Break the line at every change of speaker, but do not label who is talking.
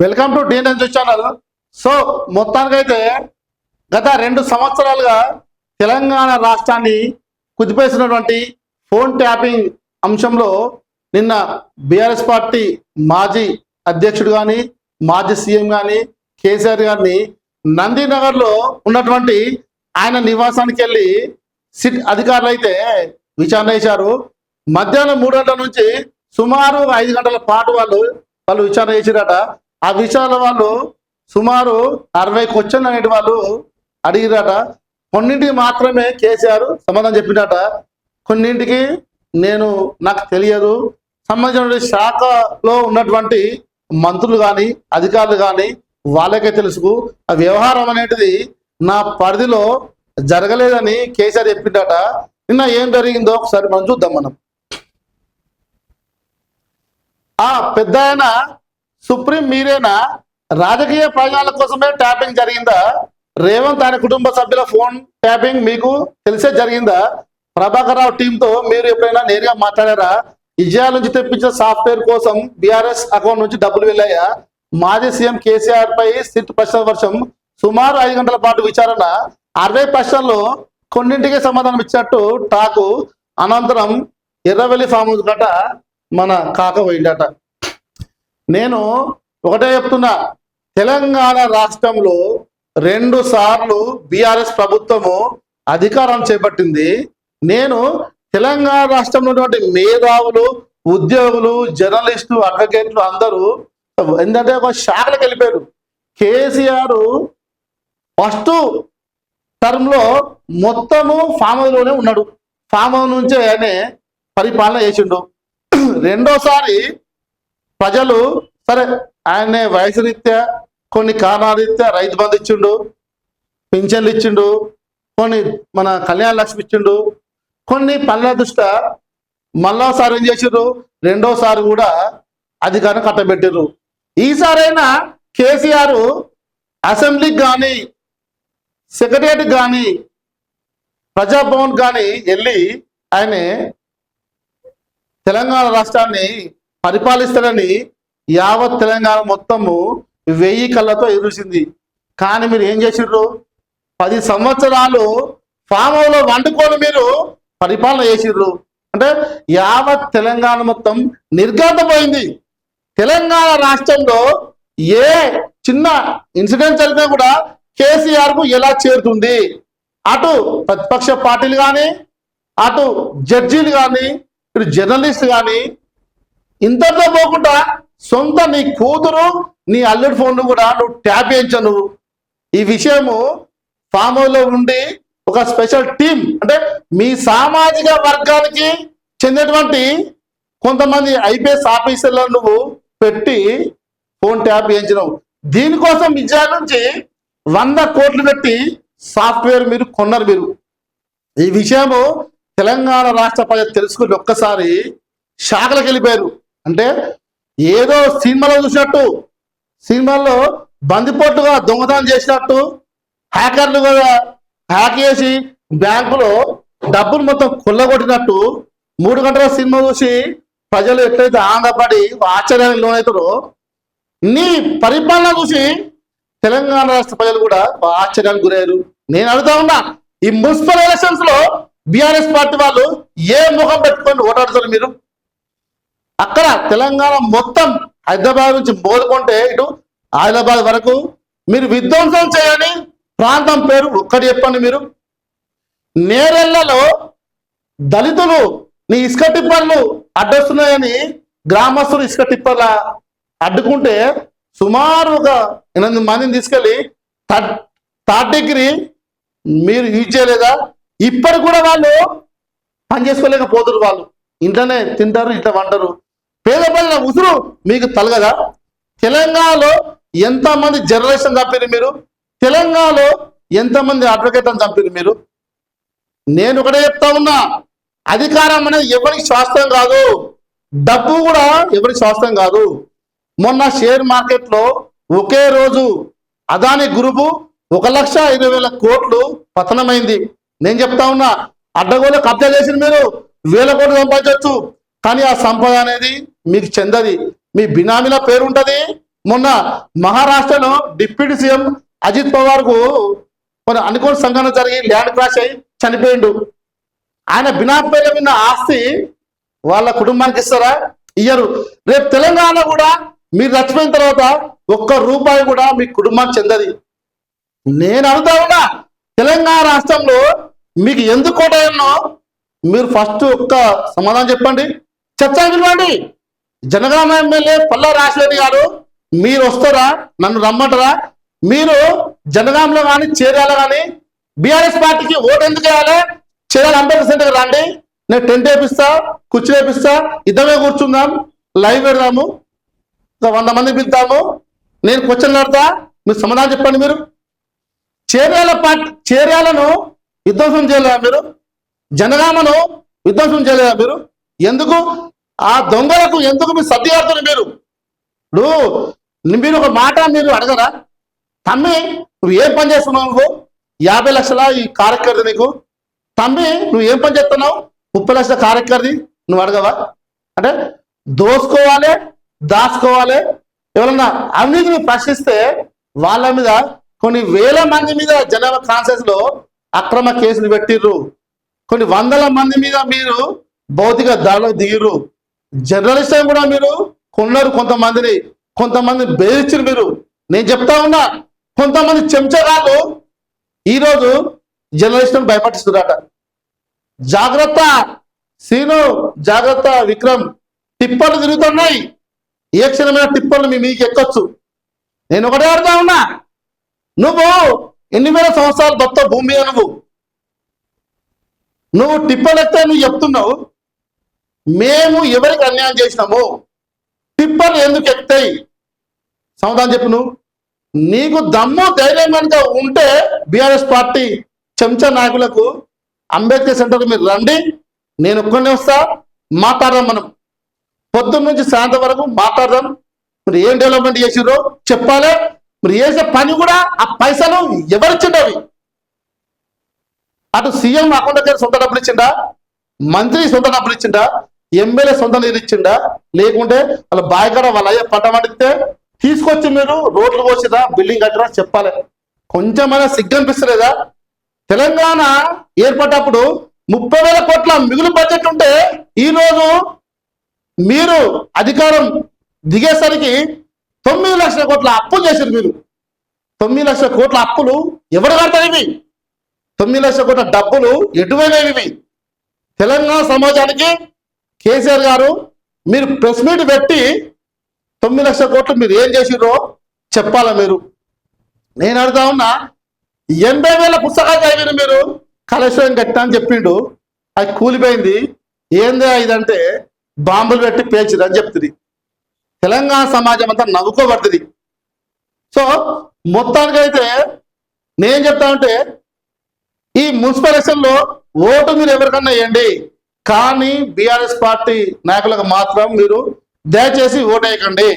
Welcome to DNS channel. So మొత్తానికైతే గత 2 సంవత్సరాలుగా తెలంగాణ రాష్ట్రాన్ని కుదిపేసినటువంటి ఫోన్ ట్యాపింగ్ అంశంలో నిన్న బీఆర్ఎస్ పార్టీ మాజీ అధ్యక్షుడు కానీ మాజీ సీఎం కానీ కేసీఆర్ గారిని నందినగర్లో ఉన్నటువంటి ఆయన నివాసానికి వెళ్ళి సిట్ అధికారులు అయితే విచారణ చేశారు. మధ్యాహ్నం 3 గంటల నుంచి సుమారు 5 గంటల పాటు వాళ్ళు విచారణ చేసిరట. ఆ విచారణ వాళ్ళు సుమారు 60 క్వశ్చన్ అనేటి వాళ్ళు అడిగిరట. కొన్నింటికి మాత్రమే కేసీఆర్ సమాధానం చెప్పినట, కొన్నింటికి నాకు తెలియదు, సంబంధించిన శాఖలో ఉన్నటువంటి మంత్రులు కానీ అధికారులు కానీ వాళ్ళకే తెలుసు, ఆ వ్యవహారం అనేటిది నా పరిధిలో జరగలేదని కేసీఆర్ చెప్పిందట. నిన్న ఏం జరిగిందో ఒకసారి మనం చూద్దాం. మనం పెద్ద ఆయన సుప్రీం మీరేనా, రాజకీయ ప్రయోజనాల కోసమే ట్యాపింగ్ జరిగిందా? రేవంత్ ఆయన కుటుంబ సభ్యుల ఫోన్ ట్యాపింగ్ మీకు తెలిసే జరిగిందా? ప్రభాకర్ రావు టీంతో మీరు ఎప్పుడైనా నేరుగా మాట్లాడారా? ఇజ్రాయల్ నుంచి తెప్పించిన సాఫ్ట్వేర్ కోసం బీఆర్ఎస్ అకౌంట్ నుంచి డబ్బులు వెళ్ళాయా? మాజీ సీఎం కేసీఆర్ పై సిట్ ప్రశ్నల వర్షం, సుమారు 5 గంటల పాటు విచారణ, 60 ప్రశ్నల్లో కొన్నింటికి సమాధానం ఇచ్చినట్టు టాకు. అనంతరం ఎర్రవెల్లి ఫామ్ హౌస్ గట మన కాక పోయిందట. నేను ఒకటే చెప్తున్నా, తెలంగాణ రాష్ట్రంలో 2 సార్లు బీఆర్ఎస్ ప్రభుత్వము అధికారం చేపట్టింది. నేను తెలంగాణ రాష్ట్రంలో ఉన్నటువంటి మేధావులు, ఉద్యోగులు, జర్నలిస్టులు, అడ్వకేట్లు అందరూ ఏంటంటే ఒక శాఖలకు వెళ్ళిపోయారు. కేసీఆర్ ఫస్ట్ టర్మ్లో మొత్తము ఫామ్ హౌస్లోనే ఉన్నాడు. ఫామ్ హౌస్ నుంచే ఆయనే పరిపాలన చేసిండు. రెండోసారి ప్రజలు సరే ఆయనే వయసు రీత్యా కొన్ని కారణాల రీత్యా రైతు బంధు ఇచ్చిండు, పింఛన్లు ఇచ్చిండు, కొన్ని మన కళ్యాణ లక్ష్మి ఇచ్చిండు, కొన్ని పనుల దృష్ట్యా మళ్ళోసారి ఏం చేసిండ్రు, రెండోసారి కూడా అధికారం కట్టబెట్టిర్రు. ఈసారైనా కేసీఆర్ అసెంబ్లీకి కానీ సెక్రటరియట్ కానీ ప్రజాభవన్ కానీ వెళ్ళి ఆయన తెలంగాణ రాష్ట్రాన్ని పరిపాలిస్తారని యావత్ తెలంగాణ మొత్తము 1000 కళ్ళతో ఎదురుసింది. కానీ మీరు ఏం చేసిర్రు? 10 సంవత్సరాలు ఫామ్ హౌస్లో వండుకొని మీరు పరిపాలన చేసిర్రు. అంటే యావత్ తెలంగాణ మొత్తం నిర్ఘాతపోయింది. తెలంగాణ రాష్ట్రంలో ఏ చిన్న ఇన్సిడెంట్ జరిగినా కూడా కేసీఆర్ కు ఎలా చేరుతుంది? అటు ప్రతిపక్ష పార్టీలు కానీ, అటు జడ్జీలు కానీ, ఇటు జర్నలిస్ట్ కానీ, ఇంతతో పోకుండా సొంత నీ కూతురు, నీ అల్లుడి ఫోన్లు కూడా నువ్వు ట్యాప్ చేయించను. ఈ విషయము ఫామ్ హౌస్లో ఉండి ఒక స్పెషల్ టీం, అంటే మీ సామాజిక వర్గానికి చెందినటువంటి కొంతమంది ఐపీఎస్ ఆఫీసర్లను నువ్వు పెట్టి ఫోన్ ట్యాప్ చేయించినావు. దీనికోసం ఇజ్రాయల్ నుంచి 100 కోట్లు పెట్టి సాఫ్ట్వేర్ మీరు కొన్నారు. మీరు ఈ విషయము తెలంగాణ రాష్ట్ర ప్రజలు తెలుసుకుని ఒక్కసారి శాఖలకు వెళ్ళిపోయారు. అంటే ఏదో సినిమాలో చూసినట్టు, సినిమాల్లో బందిపోటుగా దొంగతనం చేసినట్టు, హ్యాకర్లు కూడా హ్యాక్ చేసి బ్యాంకులో డబ్బులు మొత్తం కొల్లగొట్టినట్టు 3 గంటల సినిమా చూసి ప్రజలు ఎట్లయితే ఆనందపడి ఆశ్చర్యానికి లోనవుతారో, నీ పరిపాలన చూసి తెలంగాణ రాష్ట్ర ప్రజలు కూడా ఆశ్చర్యానికి గురయ్యారు. నేను అడుగుతా ఉన్నా, ఈ మున్సిపల్ ఎలక్షన్స్ లో బీఆర్ఎస్ పార్టీ వాళ్ళు ఏ ముఖం పెట్టుకొని ఓటాడుతారు? మీరు అక్కడ తెలంగాణ మొత్తం హైదరాబాద్ నుంచి మోదుకుంటే ఇటు ఆదిలాబాద్ వరకు మీరు విధ్వంసం చేయని ప్రాంతం పేరు ఒక్కటి చెప్పండి. మీరు నేరెళ్లలో దళితులు నీ ఇసుక టిప్పర్లు అడ్డొస్తున్నాయని గ్రామస్తులు ఇసుక టిప్పర్ల అడ్డుకుంటే సుమారు ఒక 8 మందిని తీసుకెళ్ళి థర్డ్ డిగ్రీ మీరు యూజ్ చేయలేదా? ఇప్పటి కూడా వాళ్ళు పని చేసుకోలేకపోతున్నారు. వాళ్ళు ఇంట్లోనే తింటారు, ఇంట్లో వంటారు. పేద ప్రజల ఉసురు మీకు తలగదా? తెలంగాణలో ఎంతమంది జర్నలిస్టులను చంపారు మీరు? తెలంగాణలో ఎంతమంది అడ్వకేట్లను చంపారు మీరు? నేను ఒకటే చెప్తా ఉన్నా, అధికారం అనేది ఎవరికి శాస్త్రం కాదు, డబ్బు కూడా ఎవరికి శాస్త్రం కాదు. మొన్న షేర్ మార్కెట్లో ఒకే రోజు అదాని గ్రూపు 1,20,000 కోట్లు పతనమైంది. నేను చెప్తా ఉన్నా, అడ్డగోలు కబ్జా చేసిన మీరు 1000 కోట్లు సంపాదించవచ్చు, కానీ ఆ సంపద అనేది మీకు చెందది. మీ బినామీల పేరు ఉంటుంది, మొన్న మహారాష్ట్రలో డిప్యూటీ సీఎం అజిత్ పవార్ కు కొన్ని అనుకోని సంఘటన జరిగి ల్యాండ్ క్రాష్ అయి చనిపోయిండు. ఆయన బినా పేరు ఉన్న ఆస్తి వాళ్ళ కుటుంబానికి ఇస్తారా? ఇయ్యరు. రేపు తెలంగాణ కూడా మీరు చచ్చిపోయిన తర్వాత ఒక్క రూపాయి కూడా మీ కుటుంబానికి చెందది. నేను అడుగుతా ఉన్నా, తెలంగాణ రాష్ట్రంలో మీకు ఎందుకు కోటాయన్నో మీరు ఫస్ట్ ఒక్క సమాధానం చెప్పండి. చర్చ పిలవండి. జనగామ ఎమ్మెల్యే పల్లా రాజశేఖర్ గారు మీరు వస్తారా? నన్ను రమ్మంటారా? మీరు జనగాంలో కానీ చేరాల కానీ బీఆర్ఎస్ పార్టీకి ఓటు ఎందుకు వేయాలి? చేరాలి అంబేద్కర్ సెంటర్కి రండి, నేను టెంట్ వేపిస్తా, కుర్చీ వేపిస్తా, ఇద్దమే కూర్చుందాం, లైవ్ పెడదాము, 100 మంది పిలుతాము, నేను క్వశ్చన్లు అడతా, మీరు సమాధానం చెప్పండి. మీరు చేర్యాలను విధ్వంసం చేయలేదా? మీరు జనగామను విధ్వంసం చేయలేదా? మీరు ఎందుకు ఆ దొంగలకు ఎందుకు మీరు సర్దిగాడుతున్నారు? మీరు ఒక మాట మీరు అడగరా? తమ్మి నువ్వు ఏం పని చేస్తున్నావు? నువ్వు 50 లక్షల ఈ కార్యకర్త నీకు తమ్మి నువ్వు ఏం పని చేస్తున్నావు? 30 లక్షల కార్యకర్తి నువ్వు అడగవా? అంటే దోసుకోవాలి, దాచుకోవాలి. ఎవరన్నా అవినీతిని ప్రశ్నిస్తే వాళ్ళ మీద కొన్ని వేల మంది మీద జనాభా కాన్సెన్స్ లో అక్రమ కేసులు పెట్టిర్రు. కొన్ని వందల మంది మీద మీరు భౌతిక దాడులకు దిగిర్రు. జర్నలిస్ట్ కూడా మీరు కొన్నారు, కొంతమంది బెదిరించారు మీరు. నేను చెప్తా ఉన్నా, కొంతమంది చెంచగాళ్ళు ఈరోజు జర్నలిస్టులను భయపడిస్తున్నారట. జాగ్రత్త సీను, జాగ్రత్త విక్రమ్, టిప్పర్లు తిరుగుతున్నాయి. ఏ క్షణమైన టిప్పర్లు మీకు ఎక్కొచ్చు. నేను ఒకటే అడుగుతా ఉన్నా, నువ్వు ఎన్ని వేల సంవత్సరాలు బతుకు భూమి మీద నువ్వు టిప్పర్లు ఎక్కితే నువ్వు చెప్తున్నావు మేము ఎవరికి అన్యాయం చేసినాము, టిప్పర్లు ఎందుకు ఎక్కుతాయి? సమాధానం చెప్పు. నువ్వు నీకు దమ్ము ధైర్యం కనుక ఉంటే బీఆర్ఎస్ పార్టీ చెంచా నాయకులకు అంబేద్కర్ సెంటర్ మీరు రండి, నేను ఒక్కనే వస్తా, మాట్లాడదాం. మనం పొద్దున్న నుంచి సాయంత్రం వరకు మాట్లాడదాం. మీరు ఏం డెవలప్మెంట్ చేసిర్రో చెప్పాలి. మీరు చేసే పని కూడా ఆ పైసలు ఎవరిచ్చిండవి? అటు సీఎం అకౌంట్ దగ్గర సొంత డబ్బులు ఇచ్చిండా, మంత్రి సొంత డబ్బులు ఇచ్చిండా, ఎమ్మెల్యే సొంత నీరు ఇచ్చిండా, లేకుంటే వాళ్ళ బాయికాడ వాళ్ళ అయ్యే పంట పండితే తీసుకొచ్చి మీరు రోడ్లు పోసిరా, బిల్డింగ్ కట్టరా చెప్పాలి. కొంచెమైనా సిగ్గు అనిపిస్తలేదా? తెలంగాణ ఏర్పడ్డప్పుడు 30,000 కోట్ల మిగులు బడ్జెట్ ఉంటే ఈరోజు మీరు అధికారం దిగేసరికి 9 లక్షల కోట్ల అప్పులు చేశారు. మీరు 9 లక్షల కోట్ల అప్పులు ఎవరు కడతారు? ఇవి 9 లక్షల కోట్ల డబ్బులు ఎటువైనవి? ఇవి తెలంగాణ సమాజానికి కేసీఆర్ గారు మీరు ప్రెస్ మీట్ పెట్టి 9 లక్షల కోట్లు మీరు ఏం చేసిర్రో చెప్పాలా? మీరు నేను అడుగుతా ఉన్నా, 80,000 పుస్తకాలు చదివిన మీరు కళేశ్వరం కట్టా అని చెప్పిండు, అది కూలిపోయింది. ఏందే ఇదంటే బాంబులు పెట్టి పేల్చిరు అని చెప్తుంది. తెలంగాణ సమాజం అంతా నవ్వుకోబడుతుంది. సో మొత్తానికైతే నేను చెప్తానంటే ఈ మున్సిపల్ ఎలక్షన్లో ఓటు మీరు ఎవరికన్నా వేయండి, కానీ బీఆర్ఎస్ పార్టీ నాయకులకు మాత్రం మీరు దయచేసి ఓటు వేయకండి.